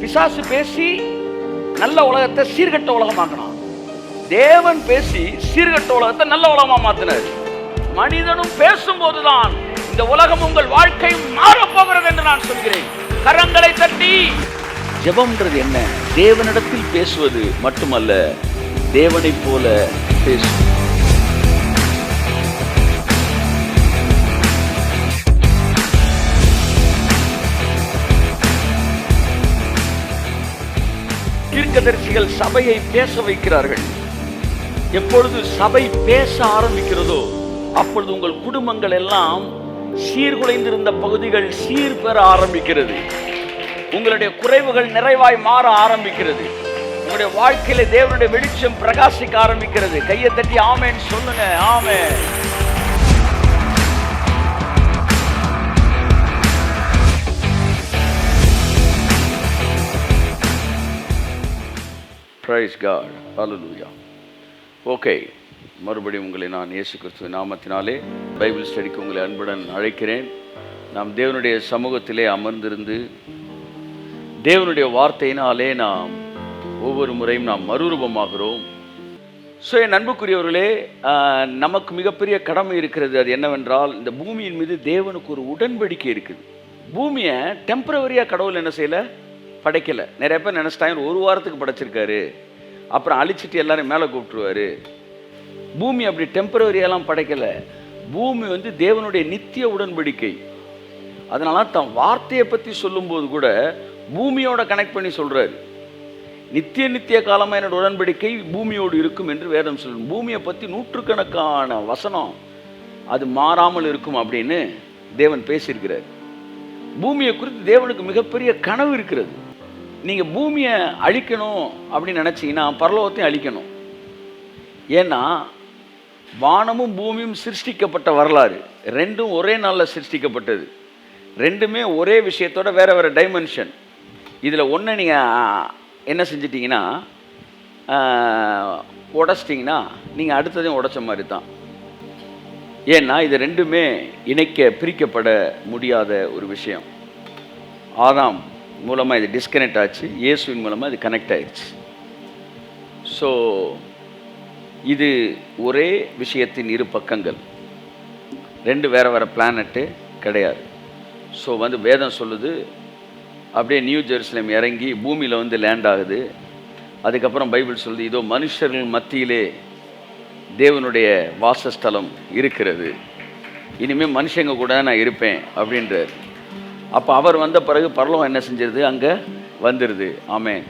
பிசாசு பேசி நல்ல உலகத்தை சீர்கட்ட உலகமாக்கினான். தேவன் பேசி சீர்கட்ட உலகத்தை நல்ல உலகமா மாத்தினார். மனிதனும் பேசும்போதுதான் இந்த உலகம் உங்கள் வாழ்க்கை மாறப்போகிறது என்று நான் சொல்கிறேன். கரங்களை தட்டி ஜெபம்ன்றது என்ன? தேவனிடத்தில் பேசுவது மட்டுமல்ல, தேவனைப் போல பேசுவது. தீர்க்கதரிசிகள் சபையை பேச வைக்கிறார்கள். எப்பொழுது சபை பேச ஆரம்பிக்கிறதோ அப்பொழுது உங்கள் குடும்பங்கள் எல்லாம் சீர்குலைந்திருந்த பகுதிகள் சீர்பெற ஆரம்பிக்கிறது. உங்களுடைய குறைவுகள் நிறைவாய் மாற ஆரம்பிக்கிறது. உங்களுடைய வாழ்க்கையில தேவனுடைய வெளிச்சம் பிரகாசிக்க ஆரம்பிக்கிறது. கையை தட்டி ஆமென் சொல்லுங்க. ஆமென். Praise God. Hallelujah. ஓகே, மறுபடியும் உங்களை நான் இயேசு கிறிஸ்துவின் நாமத்தினாலே பைபிள் ஸ்டடிக்கு உங்களை அன்புடன் அழைக்கிறேன். நாம் தேவனுடைய சமூகத்திலே அமர்ந்திருந்து தேவனுடைய வார்த்தையினாலே நாம் ஒவ்வொரு முறையும் நாம் மறுரூபமாகிறோம். ஸோ என் அன்புக்குரியவர்களே, நமக்கு மிகப்பெரிய கடமை இருக்கிறது. அது என்னவென்றால், இந்த பூமியின் மீது தேவனுக்கு ஒரு உடன்படிக்கை இருக்குது. பூமியை டெம்பரவரியாக கடவுள் என்ன செய்யலை, படைக்கலை. நிறைய பேர் நினச்சிட்டாங்க ஒரு வாரத்துக்கு படைச்சிருக்காரு, அப்புறம் அழிச்சிட்டு எல்லாரும் மேலே கூப்பிட்டுருவாரு. பூமி அப்படி டெம்பரவரியெல்லாம் படைக்கலை. பூமி தேவனுடைய நித்திய உடன்படிக்கை. அதனால தன் வார்த்தையை பற்றி சொல்லும்போது கூட பூமியோட கனெக்ட் பண்ணி சொல்கிறாரு. நித்திய காலமாக என்னோட உடன்படிக்கை பூமியோடு இருக்கும் என்று வேதம் சொல்லும். பூமியை பற்றி நூற்றுக்கணக்கான வசனம் அது மாறாமல் இருக்கும் அப்படின்னு தேவன் பேசியிருக்கிறார். பூமியை குறித்து தேவனுக்கு மிகப்பெரிய கனவு இருக்கிறது. நீங்கள் பூமியை அழிக்கணும் அப்படின்னு நினச்சிங்கன்னா பரலோகத்தையும் அழிக்கணும். ஏன்னா வானமும் பூமியும் சிருஷ்டிக்கப்பட்ட வரலாறு, ரெண்டும் ஒரே நாளில் சிருஷ்டிக்கப்பட்டது. ரெண்டுமே ஒரே விஷயத்தோட வேறு வேறு டைமென்ஷன். இதில் ஒன்று நீங்கள் என்ன செஞ்சிட்டிங்கன்னா, உடச்சிட்டிங்கன்னா நீங்கள் அடுத்ததையும் உடைச்ச மாதிரி தான். ஏன்னா இது ரெண்டுமே பிரிக்கப்பட முடியாத ஒரு விஷயம். ஆதாம் மூலமாக இது டிஸ்கனெக்ட் ஆச்சு, இயேசுவின் மூலமாக இது கனெக்ட் ஆயிடுச்சு. ஸோ இது ஒரே விஷயத்தின் இரு பக்கங்கள், ரெண்டு வேறு வேறு பிளானட்டு கிடையாது. ஸோ வேதம் சொல்லுது, அப்படியே நியூ ஜெருசலேம் இறங்கி பூமியில் லேண்ட் ஆகுது. அதுக்கப்புறம் பைபிள் சொல்லுது, இதோ மனுஷர்கள் மத்தியிலே தேவனுடைய வாசஸ்தலம் இருக்கிறது, இனிமேல் மனுஷங்க கூட நான் இருப்பேன் அப்படின்றார். அப்போ அவர் வந்த பிறகு பரலோகம் என்ன செஞ்சிருது, அங்கே வந்துடுது. ஆமென்.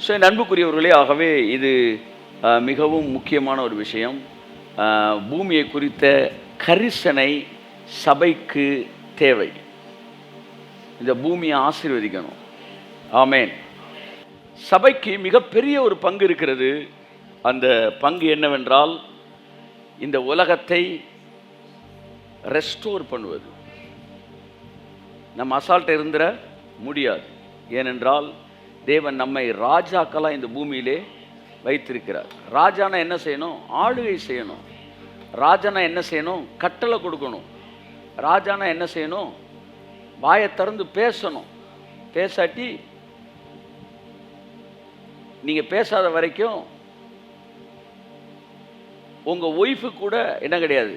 ஸோ என் அன்புக்குரியவர்களே, ஆகவே இது மிகவும் முக்கியமான ஒரு விஷயம். பூமியை குறித்த கரிசனை சபைக்கு தேவை. இந்த பூமியை ஆசீர்வதிக்கணும். ஆமென். சபைக்கு மிகப்பெரிய ஒரு பங்கு இருக்கிறது. அந்த பங்கு என்னவென்றால், இந்த உலகத்தை ரெஸ்டோர் பண்ணுவது. நம்ம அசால்ட்டை இருந்துட முடியாது. ஏனென்றால் தேவன் நம்மை ராஜாக்களாக இந்த பூமியிலே வைத்திருக்கிறார். ராஜானா என்ன செய்யணும், ஆளுகை செய்யணும். ராஜானா என்ன செய்யணும், கட்டளை கொடுக்கணும். ராஜானா என்ன செய்யணும், வாயை திறந்து பேசணும். பேசாட்டி நீங்கள் பேசாத வரைக்கும் உங்கள் ஒய்ஃபு கூட என்ன கிடையாது,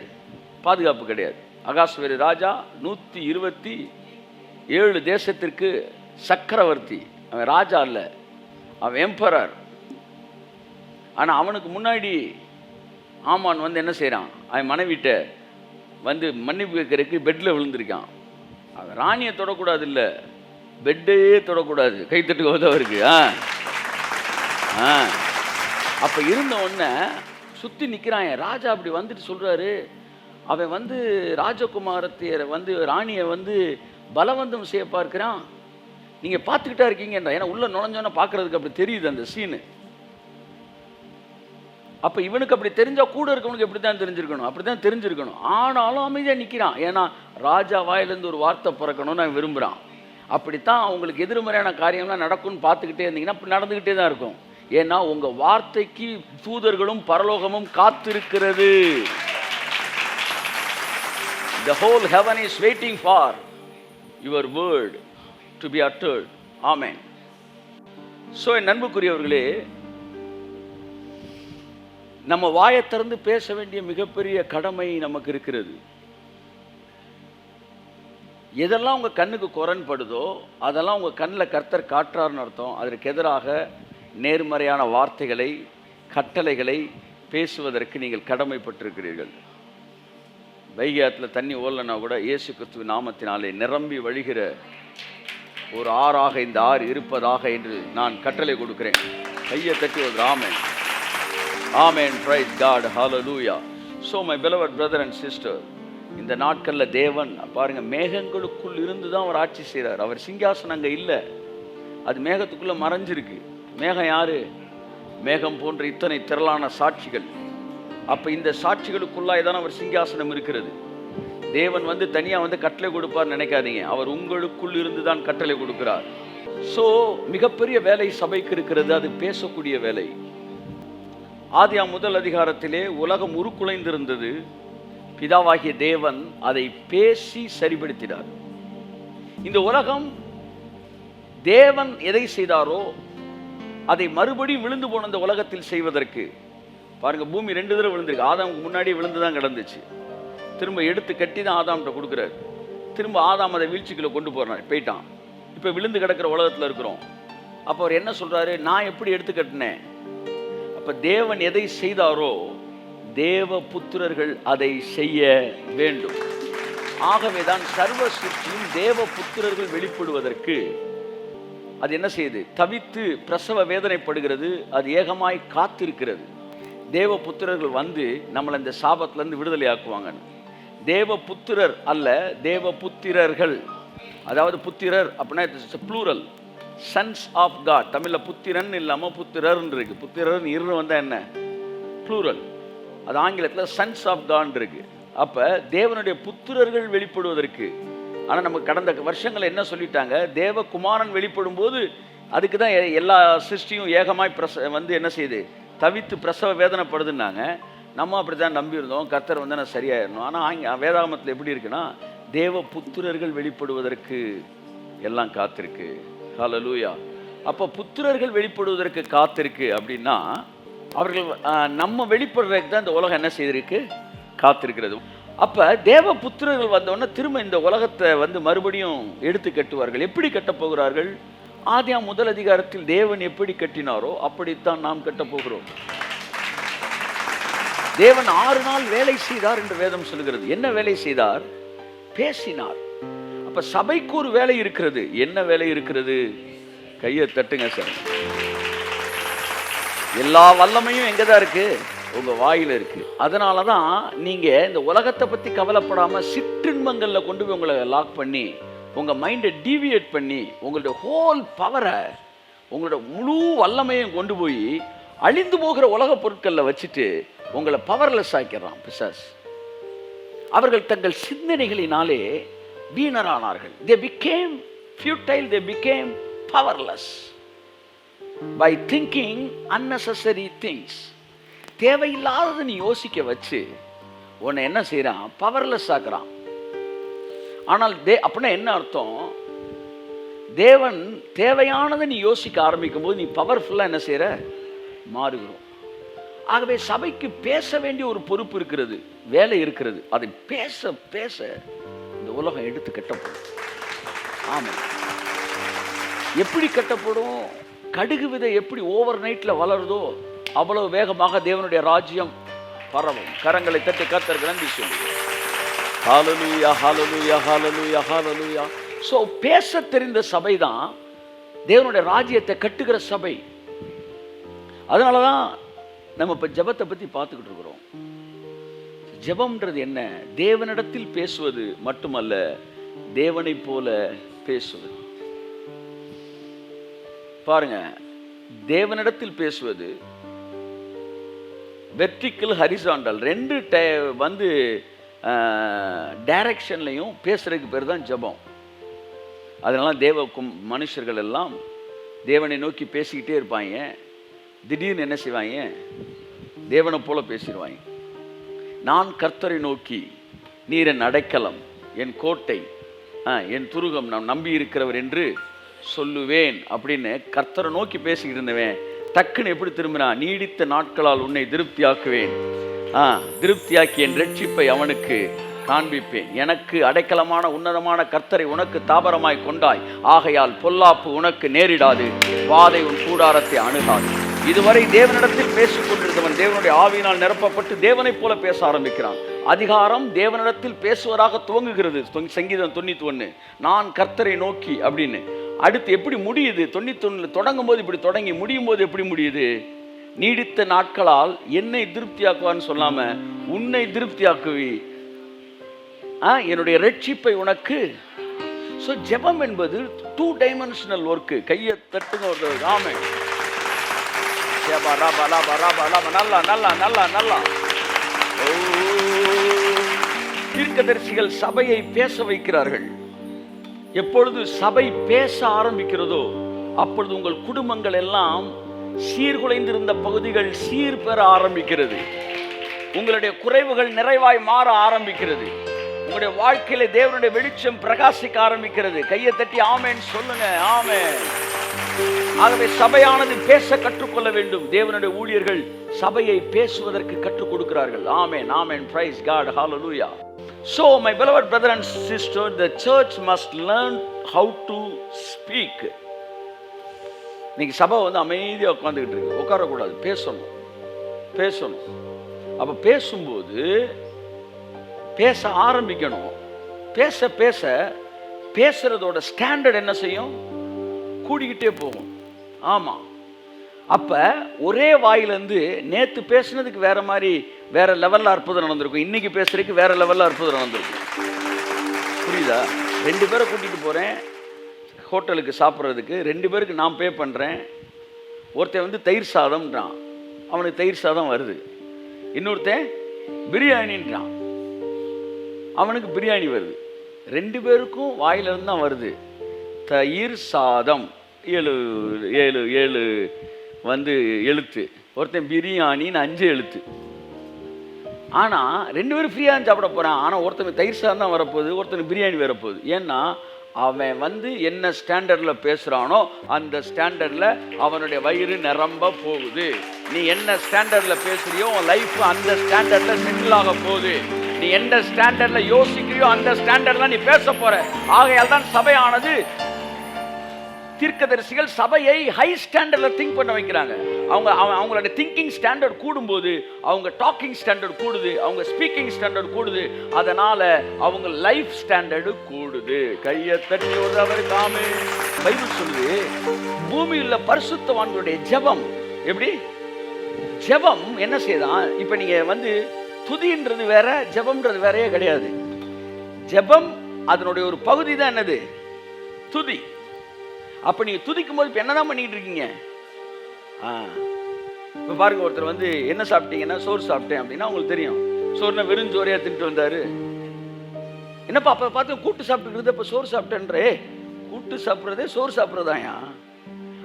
பாதுகாப்பு கிடையாது. அகாஸ்வேரு ராஜா 127 தேசத்திற்கு சக்கரவர்த்தி. அவன் ராஜா அல்ல, அவன் எம்பரர். ஆனால் அவனுக்கு முன்னாடி ஆமான் என்ன செய்கிறான், அவன் மனைவிட்ட மன்னிப்பு கேட்கறதுக்கு பெட்டில் விழுந்திருக்கான். அவன் ராணியை தொடக்கூடாது, இல்லை பெட்டே தொடக்கூடாது. கைத்தட்டு உதவருக்கு. அப்போ இருந்த உடனே சுற்றி நிற்கிறான். ராஜா அப்படி வந்துட்டு சொல்கிறாரு, அவன் ராஜகுமாரத்தைய ராணியை பலவந்தம் செய்ய பார்க்கிறான். நீங்கள் பார்த்துக்கிட்டா இருக்கீங்கன்றா. ஏன்னா உள்ள நுழைஞ்சோன்னா பார்க்குறதுக்கு அப்படி தெரியுது அந்த சீனு. அப்போ இவனுக்கு அப்படி தெரிஞ்சால் கூட இருக்கவனுக்கு எப்படி தான் தெரிஞ்சிருக்கணும், அப்படி தான் தெரிஞ்சிருக்கணும். ஆனாலும் அமைதியாக நிற்கிறான். ஏன்னா ராஜா வாயிலேருந்து ஒரு வார்த்தை பிறக்கணும்னு நான் விரும்புகிறான். அப்படித்தான் அவங்களுக்கு எதிர்மறையான காரியம்லாம் நடக்கும்னு பார்த்துக்கிட்டே இருந்தீங்கன்னா அப்படி நடந்துக்கிட்டே தான் இருக்கும். ஏன்னா உங்கள் வார்த்தைக்கு தூதர்களும் பரலோகமும் காத்திருக்கிறது. The whole heaven is waiting for your word to be uttered. Amen. So என் அன்புக்குரியவர்களே, நம்ம வாயை திறந்து பேச வேண்டிய மிகப்பெரிய கடமை நமக்கு இருக்கிறது. எதெல்லாம் உங்கள் கண்ணுக்கு குரண்படுதோ அதெல்லாம் உங்கள் கண்ணில் கர்த்தர் காட்டுறாருன்னு அர்த்தம். அதற்கு எதிராக நேர்மறையான வார்த்தைகளை, கட்டளைகளை பேசுவதற்கு நீங்கள் கடமைப்பட்டிருக்கிறீர்கள். வைகை ஆற்றுல தண்ணி ஓடலன்னா கூட இயேசு கிறிஸ்துவின் நாமத்தினாலே நிரம்பி வழிகிற ஒரு ஆறாக இந்த ஆறு இருப்பதாக என்று நான் கட்டளை கொடுக்கிறேன். கையை தட்டி ஒரு amen. Amen. Praise God. Hallelujah. So my beloved brother and sister, இந்த நாட்களில் தேவன் பாருங்க, மேகங்களுக்குள் இருந்து தான் அவர் ஆட்சி செய்கிறார். அவர் சிங்காசனம் அங்கே இல்லை, அது மேகத்துக்குள்ளே மறைஞ்சிருக்கு. மேகம் யாரு? மேகம் போன்ற இத்தனை திரளான சாட்சிகள். அப்போ இந்த சாட்சிகளுக்குள்ளாய் தான் அவர் சிங்காசனம் இருக்கிறது. தேவன் வந்து தனியாக வந்து கட்டளை கொடுப்பார் நினைக்காதீங்க, அவர் உங்களுக்குள் இருந்து தான் கட்டளை கொடுக்கிறார். ஸோ மிகப்பெரிய வேலை சபைக்கு இருக்கிறது, அது பேசக்கூடிய வேலை. ஆதியாம் முதல் அதிகாரத்திலே உலகம் உருக்குலைந்திருந்தது. பிதாவாகிய தேவன் அதை பேசி சரிபடுத்தினார். இந்த உலகம் தேவன் எதை செய்தாரோ அதை மறுபடியும் விழுந்து போன இந்த உலகத்தில் செய்வதற்கு பாருங்க, பூமி 2 தடவை விழுந்திருக்கு. ஆதாமுக்கு முன்னாடியே விழுந்து தான் கிடந்துச்சு. திரும்ப எடுத்து கட்டி தான் ஆதாம்கிட்ட கொடுக்குறாரு. திரும்ப ஆதாம் அதை வீழ்ச்சிக்குள்ள கொண்டு போயிட்டான். இப்போ விழுந்து கிடக்கிற உலகத்தில் இருக்கிறோம். அப்போ அவர் என்ன சொல்றாரு? நான் எப்படி எடுத்து கட்டினேன்? அப்போ தேவன் எதை செய்தாரோ தேவ புத்திரர்கள் அதை செய்ய வேண்டும். ஆகவேதான் சர்வ சிருஷ்டியும் தேவ புத்திரர்கள் வெளிப்படுவதற்கு அது என்ன செய்யுது? தவித்து பிரசவ வேதனைப்படுகிறது. அது ஏகமாய் காத்திருக்கிறது. தேவ புத்திரர்கள் வந்து நம்மளை இந்த சாபத்திலேருந்து விடுதலை ஆக்குவாங்க. தேவ புத்திரர் அல்ல, தேவ புத்திரர்கள். அதாவது புத்திரர் அப்படின்னா it's plural, sons of God. தமிழில் புத்திரன் இல்லாமல் புத்திரர்ன்னு இருக்கு. புத்திரர் இரு வந்தால் என்ன? ப்ளூரல். அது ஆங்கிலத்தில் சன்ஸ் ஆஃப் காட் இருக்கு. அப்போ தேவனுடைய புத்திரர்கள் வெளிப்படுவதற்கு. ஆனால் நமக்கு கடந்த வருஷங்கள் என்ன சொல்லிட்டாங்க? தேவகுமாரன் வெளிப்படும் போது அதுக்கு தான் எல்லா சிருஷ்டியும் ஏகமாய் வந்து என்ன செய்யுது? தவித்து பிரசவ வேதனைப்படுதுன்னாங்க. நம்ம அப்படி தான் நம்பியிருந்தோம். கர்த்தர் வந்து நான் சரியாயிடணும். ஆனால் வேதாகமத்தில் எப்படி இருக்குன்னா, தேவ புத்திரர்கள் வெளிப்படுவதற்கு எல்லாம் காத்திருக்கு. ஹல்லேலூயா. அப்போ புத்திரர்கள் வெளிப்படுவதற்கு காத்திருக்கு அப்படின்னா அவர்கள் நம்ம வெளிப்படுறதுக்கு தான் இந்த உலகம் என்ன செய்திருக்கு? காத்திருக்கிறது. அப்போ தேவ புத்திரர்கள் வந்தோடனே திரும்ப இந்த உலகத்தை வந்து மறுபடியும் எடுத்து கட்டுவார்கள். எப்படி கட்டப் போகிறார்கள்? ஆதியாம் முதல் அதிகாரத்தில் தேவன் எப்படி கட்டினாரோ அப்படித்தான் நாம் கட்டப் போகிறோம். தேவன் 6 நாள் வேலை செய்தார் என்று வேதம் சொல்கிறது. என்ன வேலை செய்தார்? பேசினார். அப்ப சபைக்கு ஒரு வேலை இருக்கிறது. என்ன வேலை இருக்கிறது? கையை தட்டுங்க சார். எல்லா வல்லமையும் எங்கதான் இருக்கு? உங்க வாயில இருக்கு. அதனாலதான் நீங்க இந்த உலகத்தை பத்தி கவலைப்படாம சிற்றின்பங்கள்ல கொண்டு போய் உங்களை லாக் பண்ணி உங்க மைண்டை டீவியேட் பண்ணி உங்களுடைய ஹோல் பவரை, உங்களோட முழு வல்லமையும் கொண்டு போய் அழிந்து போகிற உலக பொருட்களில் வச்சுட்டு உங்களை பவர்லெஸ் ஆக்கிறான் பிசாஸ். அவர்கள் தங்கள் சிந்தனைகளினாலே வீணரானார்கள். They became futile, they became powerless by thinking unnecessary things. தேவையில்லாதது நீ யோசிக்க வச்சு உன்னை என்ன செய்யறான்? பவர்லெஸ் ஆக்குறான். ஆனால் அப்படின்னா என்ன அர்த்தம்? தேவன் தேவையானதை நீ யோசிக்க ஆரம்பிக்கும் போது நீ பவர்ஃபுல்லா என்ன செய்யற? மாறுகிறோம். ஆகவே சபைக்கு பேச வேண்டிய ஒரு பொறுப்பு இருக்கிறது, வேலை இருக்கிறது. அதை பேச பேச இந்த உலகம் எடுத்து கட்டப்படும். ஆமா, எப்படி கட்டப்படும்? கடுகு விதை எப்படி ஓவர் நைட்ல வளருதோ அவ்வளவு வேகமாக தேவனுடைய ராஜ்யம் பரவும். கரங்களை தட்டி கர்த்தருக்கு நன்றி சொல்லு. ஹல்லேலூயா, ஹல்லேலூயா, ஹல்லேலூயா, ஹல்லேலூயா. சோ பேச தெரிந்த சபை தான் தேவனுடைய ராஜ்யத்தை கட்டுகிற சபை. அதனாலதான் நம்ம இப்ப ஜெபத்தை பத்தி பார்த்துக்கிட்டு இருக்கிறோம். ஜெபம்ன்றது என்ன? தேவனிடத்தில் பேசுவது மட்டுமல்ல, தேவனை போல பேசுவது. பாருங்க, தேவனிடத்தில் பேசுவது வெர்டிக்கல், ஹரிசாண்டல், 2 வந்து டைரக்ஷன்லையும் பேசுறதுக்கு பேர் தான் ஜெபம். அதனால மனுஷர்கள் எல்லாம் தேவனை நோக்கி பேசிக்கிட்டே இருப்பாங்க. திடீர்னு என்ன செய்வாங்க? தேவனை போல பேசிடுவாங்க. நான் கர்த்தரை நோக்கி, நீர் என் அடைக்கலம், என் கோட்டை, என் துருகம், நான் நம்பி இருக்கிறவர் என்று சொல்லுவேன் அப்படின்னு கர்த்தரை நோக்கி பேசிக்கிட்டு இருந்தவன் டக்குன்னு எப்படி திரும்பினான்? நீடித்த நாட்களால் உன்னை திருப்தியாக்குவேன், திருப்தியாக்கி என் ரட்சிப்பை அவனுக்கு காண்பிப்பேன். எனக்கு அடைக்கலமான உன்னதமான கர்த்தரை உனக்கு தாபரமாய் கொண்டாய், ஆகையால் பொல்லாப்பு உனக்கு நேரிடாது, வாதை உன் கூடாரத்தை அணுகாது. இதுவரை தேவனிடத்தில் பேசிக் கொண்டிருந்தவன் தேவனுடைய ஆவியினால் நிரப்பப்பட்டு தேவனைப் போல பேச ஆரம்பிக்கிறான். அதிகாரம் தேவனிடத்தில் பேசுவதாக துவங்குகிறது. சங்கீதம் 91, நான் கர்த்தரை நோக்கி அப்படின்னு. அடுத்து எப்படி முடியுது? 91 தொடங்கும் போது இப்படி தொடங்கி முடியும் போது எப்படி முடியுது? நீடித்த நாட்களால் என்னை திருப்தியாக்குவான்னு சொல்லாம உன்னை திருப்தியாக்குவி, என்னுடைய ரட்சிப்பை உனக்கு. ஸோ ஜெபம் என்பது 2 டைமென்ஷனல் ஒர்க்கு. கையை தட்டுங்க ஒரு ஆமே. நல்லா நல்லா நல்லா நல்லா. தீர்க்கதரிசிகள் சபையை பேச வைக்கிறார்கள். எப்பொழுது சபை பேச ஆரம்பிக்கிறதோ அப்பொழுது உங்கள் குடும்பங்கள் எல்லாம் சீர்குலைந்திருந்த பகுதிகள் சீர் பெற ஆரம்பிக்கிறது. உங்களுடைய குறைவுகள் நிறைவாய் மாற ஆரம்பிக்கிறது. உங்களுடைய வாழ்க்கையில தேவனுடைய வெளிச்சம் பிரகாசிக்க ஆரம்பிக்கிறது. கையை தட்டி ஆமென் சொல்லுங்க. ஆமென். ஆகவே சபையானது பேச கற்றுக்கொள்ள வேண்டும். தேவனுடைய ஊழியர்கள் சபையை பேசுவதற்கு கற்றுக் கொடுக்கிறார்கள். Amen amen. Praise God. ஹalleluya. So my beloved brother and sister, the church must learn how to speak. இன்னைக்கு சபை அமைதியா உட்கார்ந்துகிட்டு இருக்கு. உட்காரக்கூடாது, பேசணும் பேசணும். அப்ப பேசும்போது பேச ஆரம்பிக்கணும். பேச பேச பேசுறதோட ஸ்டாண்டர்ட் என்ன செய்யும்? கூடிக்கிட்டே போகும். ஆமா. அப்ப ஒரே வாயிலிருந்து நேத்து பேசுனதுக்கு வேற மாதிரி வேற லெவல்ல அற்புதம் நடந்திருக்கும், இன்னைக்கு பேசுறதுக்கு வேற லெவல்ல அற்புதம் நடந்திருக்கும். புரியுதா? 2 பேரை கூட்டிட்டு போறேன் ஹோட்டலுக்கு சாப்பிட்றதுக்கு. 2 பேருக்கு நான் பே பண்றேன். ஒருத்தன் தயிர் சாதம்ன்றான், அவனுக்கு தயிர் சாதம் வருது. இன்னொருத்தன் பிரியாணின்றான், அவனுக்கு பிரியாணி வருது. 2 பேருக்கும் வாயிலிருந்து தான் வருது. தயிர் சாதம் 7 எழுத்து, ஒருத்தன் பிரியாணின்னு 5 எழுத்து. ஆனால் 2 பேரும் ஃப்ரீயாக தான் சாப்பிட போகிறான். ஆனால் ஒருத்தனுக்கு தயிர் சாதம் தான் வரப்போகுது, ஒருத்தனுக்கு பிரியாணி வரப்போகுது. ஏன்னா அவன் என்ன ஸ்டாண்டர்டில் பேசுகிறானோ அந்த ஸ்டாண்டர்டில் அவனுடைய வயிறு நிரம்ப போகுது. நீ என்ன ஸ்டாண்டர்டில் பேசுகிறியோ உன் லைஃப் அந்த ஸ்டாண்டர்டில் செட்டில் ஆக போகுது. நீ எந்த ஸ்டாண்டர்டில் யோசிக்கிறியோ அந்த ஸ்டாண்டர்டில் நீ பேச போகிற. ஆகையால் தான் சபையானது, தீர்க்கதரிசிகள் சபையை ஹை ஸ்டாண்டர்டில் திங்க் பண்ண வைக்கிறாங்க. அவங்களோட திங்கிங் ஸ்டாண்டர்ட் கூடும்போது அவங்க டாக்கிங் ஸ்டாண்டர்ட் கூடுது, அவங்க ஸ்பீக்கிங் ஸ்டாண்டர்ட் கூடுது. அதனால அவங்க லைஃப் ஸ்டாண்டர்டு கூடுது. கையை தட்டி அவருக்கு ஆமென். பைபிள் சொல்லுது, பூமியில் பரிசுத்தவான்களுடைய ஜெபம் எப்படி? ஜெபம் என்ன செய்தான்? இப்ப நீங்க துதின்றது வேற, ஜெபம்ன்றது வேறையே கிடையாது. ஜெபம் அதனுடைய ஒரு பகுதி தான் என்னது? துதி. அப்ப நீங்க துதிக்கும் போது என்னதான் பண்ணிட்டு இருக்கீங்க? இப்ப பாருங்க, ஒருத்தர் என்ன சாப்பிட்டீங்கன்னா சோறு சாப்பிட்டேன் அப்படின்னா உங்களுக்கு தெரியும். சோறுனா வெறும் சோறையா தின்ட்டு வந்தாரு. என்னப்பா அப்ப பார்த்து கூட்டு சாப்பிட்டுக்கிறது, இப்ப சோறு சாப்பிட்டேன்றே. கூட்டு சாப்பிட்றதே சோறு சாப்பிட்றதாயா?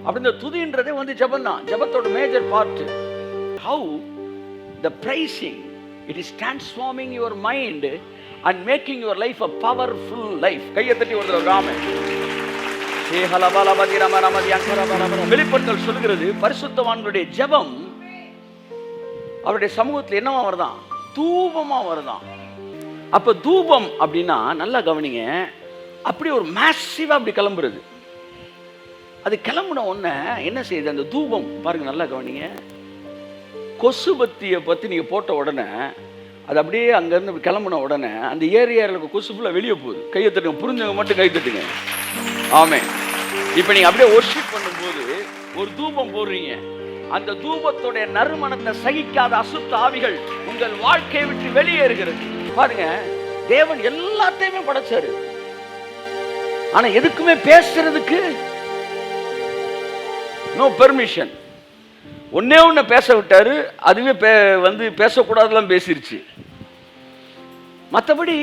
அப்படி இந்த துதின்றதே ஜெபம் தான். ஜெபத்தோட major part. How the praising, it is transforming your mind and making your life a powerful life. கையை தட்டி ஒருத்தர் ஆமென். வெளிப்படுத்தல் சொல்லுகிறது, பரிசுத்தவான்களுடைய ஜெபம் அவருடைய சமூகத்தில் என்னவா வருதான்? தூபமா வருதான். அப்ப தூபம் அப்படின்னா நல்லா கவனிங்க, அப்படி ஒரு மேசிவா அப்படி கிளம்புறது. அது கிளம்புன உடனே என்ன செய்யுது? அந்த தூபம் பாருங்க, நல்லா கவனிங்க. கொசுபத்தியை பத்தி நீங்க போட்ட உடனே அது அப்படியே அங்கிருந்து கிளம்புன உடனே அந்த ஏரியாவில் இருக்க கொசு ஃபுல்லாக வெளியே போகுது. கையை தட்டுங்க, புரிஞ்சவங்க மட்டும் கை தட்டுங்க. ஆமென். இப்போ நீங்க அப்படியே வொர்ஷிப் பண்ணும்போது ஒரு தூபம் போடுறீங்க. அந்த தூபத்துடைய நறுமணத்தை சகிக்காத அசுத்த ஆவிகள் உங்கள் வாழ்க்கையை விட்டு வெளியேறுகிறது. பாருங்க, தேவன் எல்லாத்தையுமே படைச்சாரு, ஆனா எதுக்குமே பேசுறதுக்கு நோ பெர்மிஷன். ஒன்னே பேச விட்டாரு, அதுவே பேசக்கூடாதுலாம் பேசிருச்சு. மற்றபடி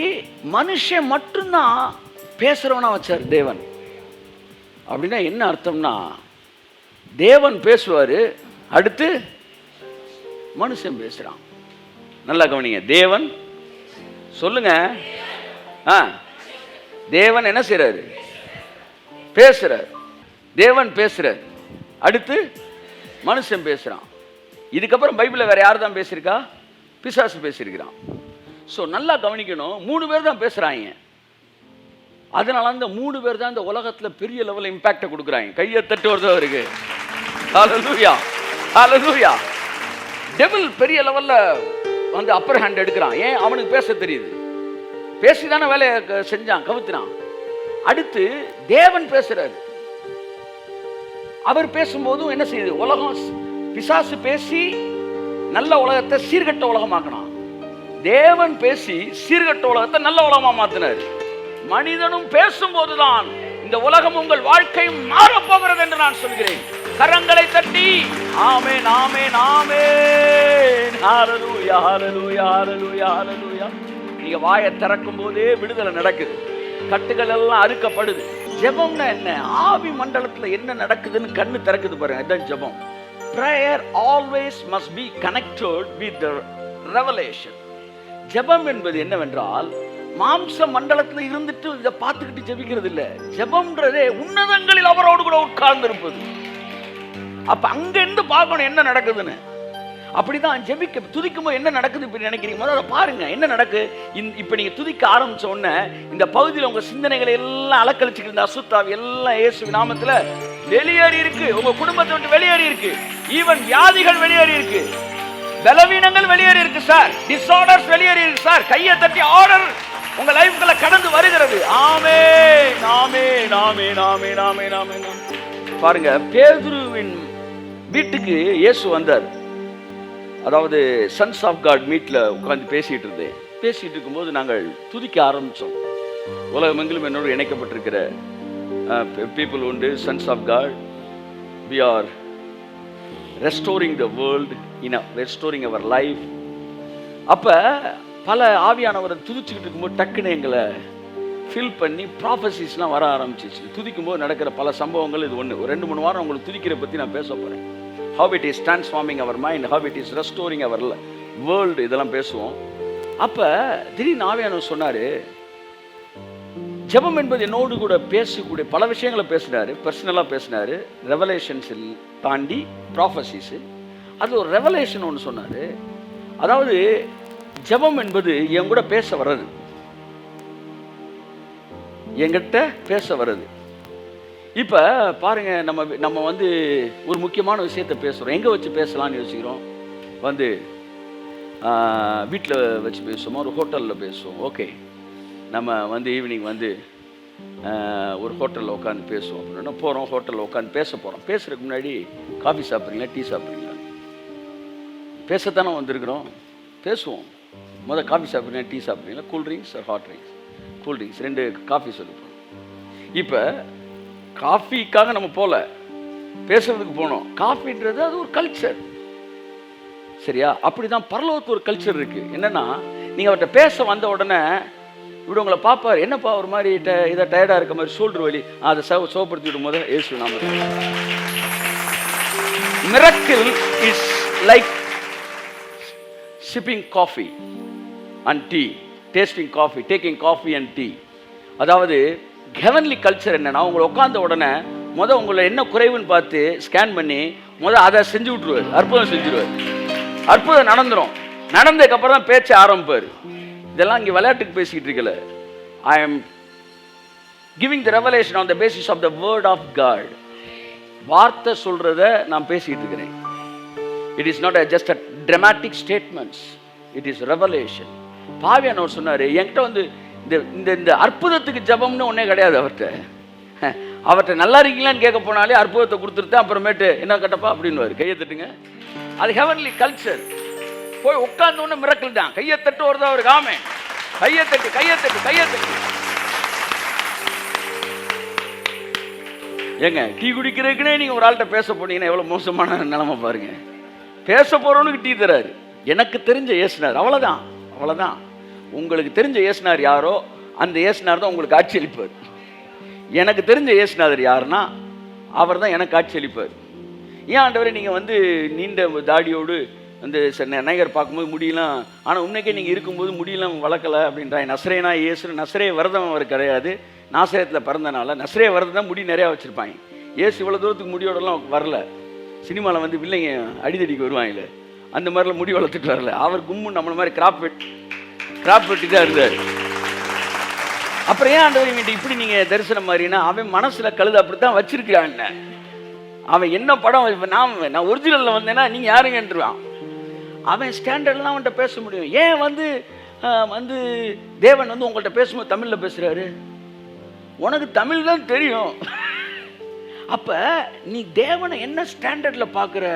மனுஷன் மட்டும்தான் பேசுறவனா வச்சார் தேவன். அப்படின்னா என்ன அர்த்தம்னா, தேவன் பேசுவாரு, அடுத்து மனுஷன் பேசுறான். நல்லா கவனிங்க. தேவன் சொல்லுங்க, தேவன் என்ன செய்றாரு? பேசுறாரு. தேவன் பேசுறார், அடுத்து மனுஷன் பேசுறான். இதுக்கப்புறம் பைபிளில் வேற யார் தான் பேசியிருக்கா? பிசாசு பேசியிருக்கிறான். ஸோ நல்லா கவனிக்கணும், 3 பேர் தான் பேசுறாங்க. அதனால அந்த 3 பேர் தான் இந்த உலகத்தில் பெரிய லெவலில் இம்பாக்டை கொடுக்குறாங்க. கையை தட்டு வருதோ இருக்கு. ஹல்லேலூயா, ஹல்லேலூயா. டெவில் பெரிய லெவலில் வந்து அப்பர் ஹேண்ட் எடுக்கிறான். ஏன்? அவனுக்கு பேச தெரியுது. பேசி தானே வேலையை செஞ்சான், கவுத்தினான். அடுத்து தேவன் பேசுறாரு. அவர் பேசும்போதும் என்ன செய்யுது? உலகம், பிசாசு பேசி நல்ல உலகத்தை சீர்கட்ட உலகமாக்கினான். தேவன் பேசி சீர்கட்ட உலகத்தை நல்ல உலகமா மாத்தினார். மனிதனும் பேசும்போதுதான் இந்த உலகம் உங்கள் வாழ்க்கை மாறப்போகிறது என்று நான் சொல்கிறேன். கரங்களை தட்டி ஆமென், ஆமென், ஆமென். ஹல்லேலூயா, ஹல்லேலூயா, ஹல்லேலூயா, ஹல்லேலூயா. நீங்க வாயை திறக்கும் போதே விடுதலை நடக்குது, கட்டுகள் எல்லாம் அறுக்கப்படுது. ஜெபம்னா என்ன? ஆவி மண்டலத்தில் என்ன நடக்குதுன்னு கண்ணு திறக்குது பாருங்க, இதுதான் ஜெபம். Prayer always must be connected with the revelation. ஜெபம் என்பது என்னவென்றால், மாம்ச மண்டலத்தில் இருந்துட்டு இதை பார்த்துக்கிட்டு ஜெபிக்கிறது இல்லை. ஜெபம்ன்றதே உன்னதங்களில் அவரோடு கூட உட்கார்ந்து இருப்பது. அப்ப அங்க இருந்து பார்க்கணும் என்ன நடக்குதுன்னு. அப்படிதான் ஜெபிக்க, துதிக்கும் போது என்ன நடக்குது இப்ப நினைக்கிறீங்க? முதல்ல பாருங்க என்ன நடக்கு. இப்ப நீங்க துதிக்க ஆரம்பிச்ச உடனே இந்த பகுதியில் உங்க சிந்தனைகளை எல்லாம் அலக்கழிச்சுட்டு இருந்த அசுத்தாவி எல்லாம் இயேசு நாமத்துல வெளியேறி இருக்கு. உங்க குடும்பத்தை விட்டு வெளியேறி இருக்கு. ஈவன் வியாதிகள் வெளியேறி இருக்கு, பலவீனங்கள் வெளியேறி இருக்கு சார், டிஸார்டர்ஸ் வெளியேறி இருக்கு சார். கையை தட்டி ஆர்டர் உங்க லைஃப்ல கடந்து வருகிறது. ஆமென், ஆமென், ஆமென், ஆமென், ஆமென், ஆமென். பாருங்க, பேதுருவின் வீட்டுக்கு இயேசு வந்தார். அதாவது சன்ஸ் ஆஃப் காட் மீட்ல உட்கார்ந்து பேசிட்டு இருந்தேன். பேசிட்டு இருக்கும்போது நாங்கள் துதிக்க ஆரம்பிச்சோம். உலகமெங்கிலும் என்னோடு இணைக்கப்பட்டிருக்கிற people உண்டு, sons of God. we are restoring the world, restoring our life. அப்ப பல ஆவியானவரை துதிச்சுக்கிட்டு இருக்கும்போது டக்குன்னு எங்களை ஃபில் பண்ணி ப்ராஃபசிஸ்லாம் வர ஆரம்பிச்சிச்சு. துதிக்கும்போது நடக்கிற பல சம்பவங்கள் இது ஒன்று. 2-3 வாரம் உங்களுக்கு துதிக்கிற பற்றி நான் பேச போகிறேன். how it is transforming our mind, how it is restoring our world, இதெல்லாம் பேசுவோம். அப்போ திடீர்னு ஆவியானவர் சொன்னார், ஜெபம் என்பது என்னோடு கூட பேசக்கூடிய பல விஷயங்களை பேசினார், பர்சனலாக பேசினார். ரெவலேஷன்ஸில் தாண்டி ப்ராஃபசிஸு, அது ஒரு ரெவலேஷன் ஒன்று சொன்னார். அதாவது ஜெபம் என்பது என் கூட பேச வர்றது, என்கிட்ட பேச வர்றது. இப்போ பாருங்க, நம்ம வந்து ஒரு முக்கியமான விஷயத்தை பேசுகிறோம். எங்கே வச்சு பேசலான்னு யோசிக்கிறோம். வந்து வீட்டில் வச்சு பேசுவோம், ஒரு ஹோட்டலில் பேசுவோம். ஓகே, நம்ம வந்து ஈவினிங் வந்து ஒரு ஹோட்டலில் உட்காந்து பேசுவோம் அப்படின்னா போகிறோம், ஹோட்டலில் உட்காந்து பேச போகிறோம். பேசுகிறதுக்கு முன்னாடி காஃபி சாப்பிட்றீங்களா, டீ சாப்பிட்றீங்களா? பேசத்தானே வந்திருக்கிறோம், பேசுவோம். முதல் காஃபி சாப்பிட்றீங்களா, டீ சாப்பிட்றீங்களா, cool drinks or hot drinks? Cool drinks, 2 coffee சொல்லிப்போம். இப்போ காஃபிக்காக நம்ம போகல, பேசுறதுக்கு போனோம். காஃபின்றது அது ஒரு கல்ச்சர், சரியா? அப்படி தான் பரலோகத்து ஒரு கல்ச்சர் இருக்குது. என்னென்னா, நீங்கள் அவர்கிட்ட பேச வந்த உடனே இப்படி உங்களை பார்ப்பார். என்னப்பா ஒரு மாதிரி இதை டயர்டாக இருக்க மாதிரி, ஷோல்டர் வலி, அதை சோப்படுத்தி விடும் போது இயேசு நாமத்தில். Miracle is like sipping coffee and tea, tasting coffee, taking coffee and tea. அதாவது ஹெவன்லி கல்ச்சர் என்னன்னா, உங்களை உட்காந்த உடனே உங்களை என்ன குறைவுன்னு பார்த்து ஸ்கேன் பண்ணி அதை செஞ்சு விட்ருவார், அற்புதம் செஞ்சுருவார். அற்புதம் நடந்துடும். நடந்ததுக்கப்புறம் தான் பேச்ச ஆரம்பிப்பார். இதெல்லாம் இங்கே விளையாட்டுக்கு பேசிக்கிட்டு இருக்கல. I am giving the revelation on the basis of the word of God. வார்த்தை சொல்றத நான் பேசிக்கிட்டு இருக்கிறேன். It is not just a dramatic statements, it is revelation. பாவியானவர் சொன்னார், என்கிட்ட வந்து இந்த அற்புதத்துக்கு ஜபம்னு ஒன்றே கிடையாது. அவர்கிட்ட நல்லா இருக்கீங்களான்னு கேட்க போனாலே அற்புதத்தை கொடுத்துருத்தேன், அப்புறமேட்டு என்ன கட்டப்பா அப்படின்னு கையை தட்டுங்க. அது ஹெவன்லி கல்ச்சர். போய் உட்கார்ந்து ஒன்று மிரக்கல் தான். கையை தட்டு வருதா அவருக்கு? ஆமென். கையை தட்டு, கையை தட்டு, கையை தட்டு. ஏங்க, டீ குடிக்கிறதுக்குனே நீங்கள் ஒரு ஆள்கிட்ட பேச போனீங்கன்னா எவ்வளோ மோசமான நிலைமை பாருங்க. பேச போகிறவனுக்கு டீ தராரு. எனக்கு தெரிஞ்ச ஏசுனார், அவ்வளோதான், அவ்வளோதான். உங்களுக்கு தெரிஞ்ச ஏசுனார் யாரோ அந்த ஏசுனார் தான் உங்களுக்கு ஆட்சி அளிப்பார். எனக்கு தெரிஞ்ச ஏசுனார் யாருன்னா அவர் தான் எனக்கு ஆட்சி அளிப்பார். ஏன் ஆண்டவரே நீங்கள் வந்து நீண்ட தாடியோடு அந்த நைகர் பார்க்கும்போது முடியலாம், ஆனால் உன்னைக்கே நீங்கள் இருக்கும்போது முடியலாம் வளர்க்கலை அப்படின்றாங்க. நசரேனா இயேசு, நசரே விரதம் அவர் கிடையாது, நாசரேத்தில் பிறந்தனால நசரே விரதம் தான் முடி நிறையா வச்சுருப்பாங்க. ஏசு இவ்வளோ தூரத்துக்கு முடியோடலாம் வரல. சினிமாவில் வந்து வில்லைங்க அடிதடிக்கு வருவாங்களே, அந்த மாதிரிலாம் முடி வளர்த்துட்டு வரல. அவர் கும்மு நம்மள மாதிரி கிராப் வெட்டி தான் இருந்தார். அப்புறம் ஏன் ஆண்டவர் இவங்க இப்படி நீங்கள் தரிசனம் மாதிரினா, அவன் மனசில் கழுது அப்படித்தான் வச்சிருக்கிறான். அவன் என்ன படம், இப்போ நான் ஒரிஜினலில் வந்தேன்னா நீங்கள் யாருங்கன்றான். அவன் ஸ்டாண்டர்ட்லாம் அவன்கிட்ட பேச முடியும். ஏன் வந்து தேவன் வந்து உங்கள்கிட்ட பேசும்போது தமிழில் பேசுகிறாரு? உனக்கு தமிழ் தான் தெரியும். அப்போ நீ தேவனை என்ன ஸ்டாண்டர்டில் பார்க்குற,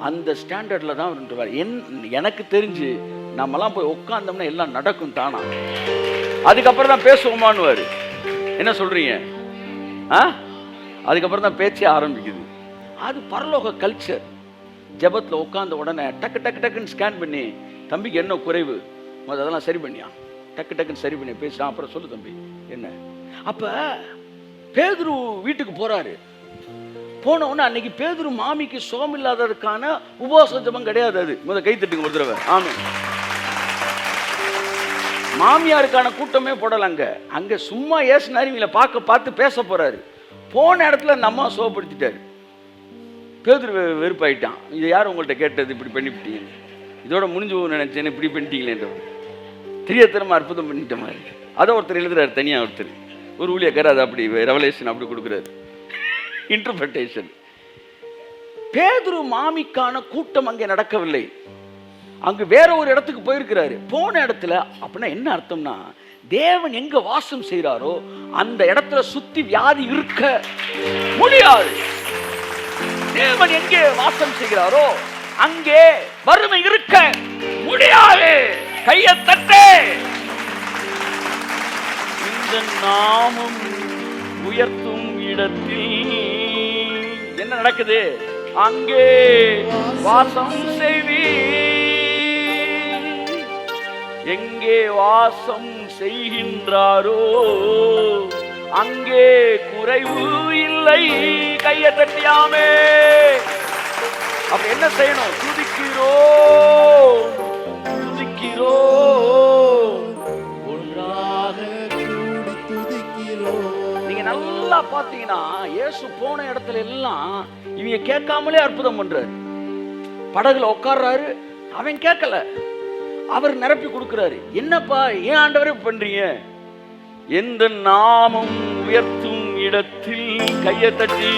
அந்த ஸ்டாண்டர்டில் தான் இருந்துவார். எனக்கு தெரிஞ்சு நம்மலாம் போய் உட்காந்தோம்னா எல்லாம் நடக்கும் தானா. அதுக்கப்புறம் தான் பேசுவோமான்னு. என்ன சொல்கிறீங்க? அதுக்கப்புறம் தான் பேச்சே ஆரம்பிக்குது. அது பரலோக கல்ச்சர். ஜபத்தில் உட்காந்த உடனே டக்கு டக்கு டக்குன்னு ஸ்கேன் பண்ணி, தம்பிக்கு என்ன குறைவு, அதெல்லாம் சரி பண்ணியா, டக்கு டக்குன்னு சரி பண்ணி பேசுகிறான். அப்புறம் சொல்லு தம்பி என்ன. அப்போ பேதுரு வீட்டுக்கு போகிறாரு. போன உடனே அன்னைக்கு பேதுரு மாமிக்கு சுகம் இல்லாததுக்கான உபவாச ஜபம் கிடையாது. அது கைத்தட்டுங்க ஒரு தடவை. ஆமாம், மாமியாருக்கான கூட்டமே போடலாங்க. அங்கே சும்மா ஏசுனாரு, இவங்களை பார்த்து பேச போகிறாரு. போன இடத்துல அந்த அம்மா சோகப்படுத்திட்டாரு. பேதுரு வெறுப்பாயிட்டான். இதை யார் உங்கள்கிட்ட கேட்டது, இப்படி பண்ணிவிட்டீங்க, இதோட முடிஞ்சு நினைச்சேன், இப்படி பண்ணிட்டீங்களேன்ற தெரியாதனமா அற்புதம் பண்ணிட்ட மாதிரி. அதை ஒருத்தர் எழுதுறாரு, தனியாக ஒருத்தர், ஒரு ஊழியக்காரர். அது அப்படி ரெவலேஷன் அப்படி கொடுக்குறாரு, இன்டர்பிரேஷன். பேதுரு மாமிக்கான கூட்டம் அங்கே நடக்கவில்லை. அங்கு வேற ஒரு இடத்துக்கு போயிருக்கிறாரு. போன இடத்துல அப்படின்னா என்ன அர்த்தம்னா, தேவன் எங்க வாசம் செய்கிறாரோ அந்த இடத்துல சுத்தி வியாதி இருக்க முடியாது. தேவன் எங்கே வாசம் செய்கிறாரோ அங்கே வறுமை இருக்க முடியாது. கையை தட்டு. இந்த நாமம் உயர்த்தும் இடத்தில் என்ன நடக்குது? அங்கே வாசம் செய்வி. எங்கே வாசம் செய்கின்றாரோ அங்கே குறைவு இல்லை. கையை தட்டியாமே. அப்ப என்ன செய்யணும்? துதிக்கிறோம் ஒன்றாக கூடி துதிக்கிறோம். நீங்க நல்லா பாத்தீங்கன்னா இயேசு போன இடத்துல எல்லாம் இவங்க கேட்காமலே அற்புதம் பண்றாரு. படகுல உட்கார்றாரு, அவன் கேட்கல, அவர் நிரப்பி கொடுக்கிறாரு. என்னப்பா ஏன் ஆண்டவரே பண்றீங்க? எந்த நாமம் உயர்த்தும் இடத்தில் கையை தட்டி.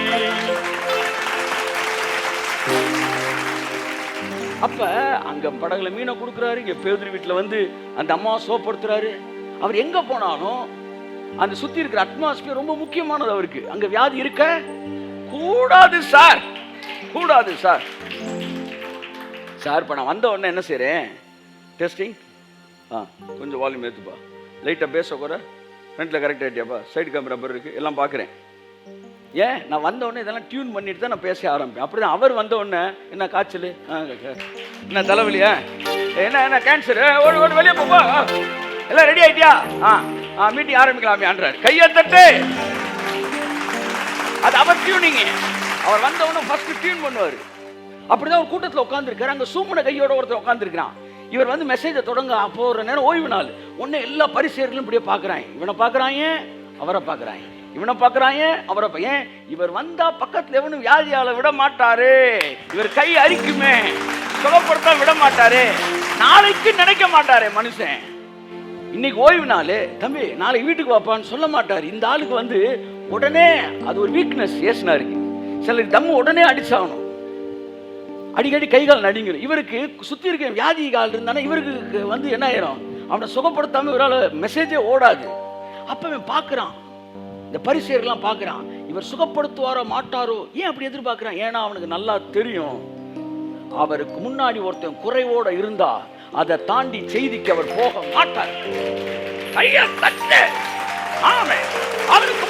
அப்ப அங்க படகுல மீனை கொடுக்கிறாரு, இங்க பேதுரு வீட்டுல வந்து அந்த அம்மாவை சோப்படுத்துறாரு. அவர் எங்க போனாலும் அந்த சுத்தி இருக்கிற அட்மாஸ்பியர் ரொம்ப முக்கியமானது அவருக்கு. அங்க வியாதி இருக்க கூடாது சார், கூடாது சார். இப்ப நான் வந்த உடனே என்ன செய்யறேன்? டெஸ்டிங். கொஞ்சம் வால்யூம் ஏற்றுப்பா, லைட்டாக பேச கூட, ஃப்ரண்ட்டில் கரெக்டாக ஆகிட்டியாப்பா, சைடு கேமரா பேர் இருக்குது, எல்லாம் பார்க்குறேன். ஏன் நான் வந்த உடனே இதெல்லாம் டியூன் பண்ணிட்டு தான் நான் பேச ஆரம்பிப்பேன். அப்படி தான் அவர் வந்த உடனே என்ன காய்ச்சல், என்ன தலைவலியா, என்ன கேன்சர், ஓடு வெளியே போப்பா, எல்லாம் ரெடி ஆகிட்டியா, மீட்டிங் ஆரம்பிக்கலாமே ஆன்றார். கையை தட்டு. அது அவர் டியூனிங்கு. அவர் வந்த உடனே ஃபர்ஸ்ட் டியூன் பண்ணுவார். அப்படிதான் ஒரு கூட்டத்தில் உட்காந்துருக்காரு. அங்கே சூமன கையோட ஒருத்தர் உட்காந்துருக்கிறான். இவர் வந்து மெசேஜை தொடங்க போகிற நேரம் ஓய்வு நாள். உடனே எல்லா பரிசேயர்களும் இப்படியே பார்க்குறாங்க. இவனை பார்க்குறாங்க, அவரை பார்க்குறாங்க, இவனை பார்க்குறாங்க, அவரை. ஏன் இவர் வந்தா பக்கத்தில் எவனும் வியாதியால விட மாட்டாரு, இவர் கை அரிக்குமே, சுகப்படுத்த விட மாட்டாரு, நாளைக்கு நினைக்க மாட்டாரு மனுஷன். இன்னைக்கு ஓய்வு நாள் தம்பி, நாளைக்கு வீட்டுக்கு வாப்பான்னு சொல்ல மாட்டார். இந்த ஆளுக்கு வந்து உடனே அது ஒரு வீக்னஸ். ஏசுனா இருக்கு சிலருக்கு தம்மு உடனே அடிச்சாகணும், அடிக்கடி கைகால் நடிங்கிடும். இவருக்கு சுற்றி இருக்க வியாதி கால் இருந்தானே இவருக்கு வந்து என்ன ஆயிரும், அவனை சுகப்படுத்தாமல் இவரால் மெசேஜே ஓடாது. அப்போ இவன் பார்க்குறான், இந்த பரிசேயர்கள்லாம் பார்க்குறான், இவர் சுகப்படுத்துவாரோ மாட்டாரோ. ஏன் அப்படி எதிர்பார்க்குறான்? ஏன்னா அவனுக்கு நல்லா தெரியும், அவருக்கு முன்னாடி ஒருத்தன் குறைவோட இருந்தா அதை தாண்டி செய்திக்கு அவர் போக மாட்டார். அவருக்கு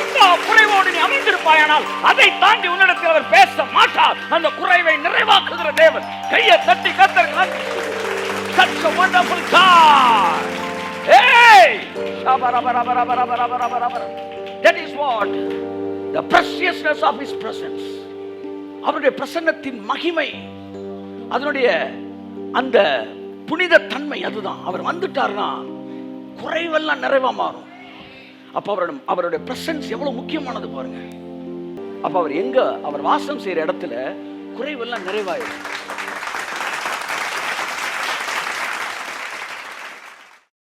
குறைவோடு நீ அமர்ந்திருப்பாயானால் அதை தாண்டி உன்னிடத்தில் அவர் பேச மாட்டார். அந்த குறைவை நிறைவாக்குகிற தேவன். கையை தட்டி கர்த்தருக்கு such a wonderful God. Hey! That is what the preciousness of his presence. அவருடைய பிரசன்னத்தின் மகிமை, அதனுடைய அந்த புனித தன்மை, அதுதான். அவர் வந்துட்டார்னா குறைவெல்லாம் நிறைவா மாறும். அப்ப அவருடைய பிரசன்ஸ் எவ்வளவு முக்கியமானது பாருங்க. அப்போ அவர் எங்கே அவர் வாசம் செய்கிற இடத்துல குறைவெல்லாம் நிறைவாயிடும்.